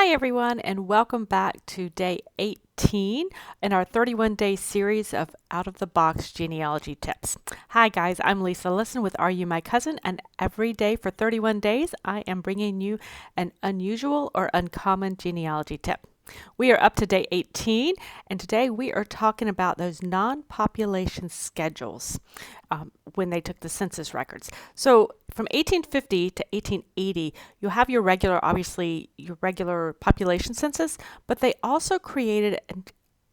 Hi everyone, and welcome back to day 18 in our 31-day series of out-of-the-box genealogy tips. Hi guys, I'm Lisa Listen with Are You My Cousin, and every day for 31 days I am bringing you an unusual or uncommon genealogy tip. We are up to day 18, and today we are talking about those non-population schedules when they took the census records. So from 1850 to 1880, you'll have your regular, obviously, your regular population census, but they also created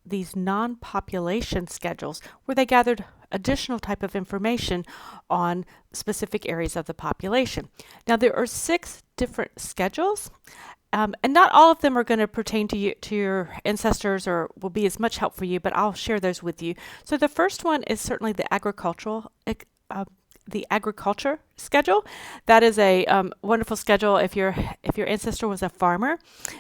these non-population schedules where they gathered additional type of information on specific areas of the population. Now there are 6 different schedules. And not all of them are going to pertain to you, to your ancestors, or will be as much help for you, but I'll share those with you. So the first one is certainly the agriculture schedule. That is a wonderful schedule. If your ancestor was a farmer,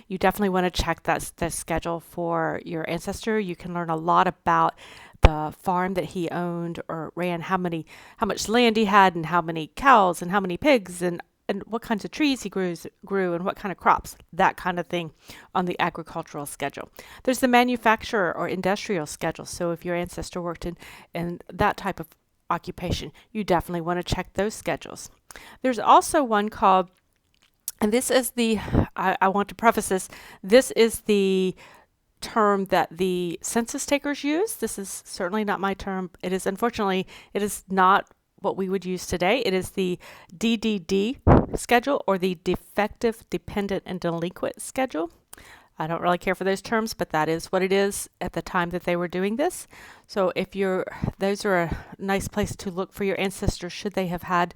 you definitely want to check that schedule for your ancestor. You can learn a lot about the farm that he owned or ran, how much land he had, and how many cows and how many pigs, and what kinds of trees he grew and what kind of crops, that kind of thing on the agricultural schedule. There's the manufacturer or industrial schedule. So if your ancestor worked in that type of occupation, you definitely want to check those schedules. There's also one called, and this is I want to preface this is the term that the census takers use. This is certainly not my term. Unfortunately, it is not what we would use today. It is the DDD schedule, or the defective, dependent, and delinquent schedule. I don't really care for those terms, but that is what it is at the time that they were doing this. So those are a nice place to look for your ancestors should they have had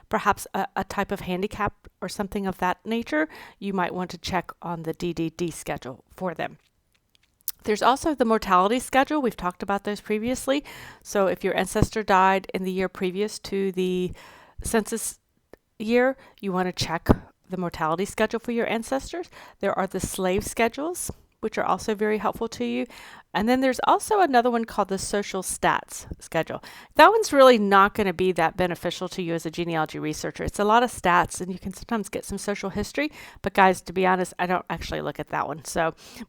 perhaps a type of handicap or something of that nature. You might want to check on the DDD schedule for them. There's also the mortality schedule. We've talked about those previously. So if your ancestor died in the year previous to the census year, you want to check the mortality schedule for your ancestors. There are the slave schedules, which are also very helpful to you. And then there's also another one called the social stats schedule. That one's really not going to be that beneficial to you as a genealogy researcher. It's a lot of stats, and you can sometimes get some social history. But guys, to be honest, I don't actually look at that one.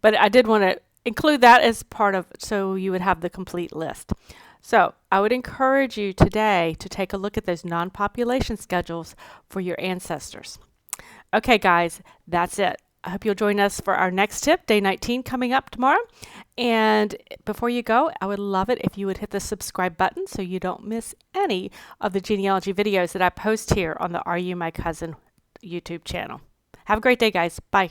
But I did want to include that as part of, so you would have the complete list. So I would encourage you today to take a look at those non-population schedules for your ancestors. Okay, guys, that's it. I hope you'll join us for our next tip, day 19, coming up tomorrow. And before you go, I would love it if you would hit the subscribe button so you don't miss any of the genealogy videos that I post here on the Are You My Cousin YouTube channel. Have a great day, guys. Bye.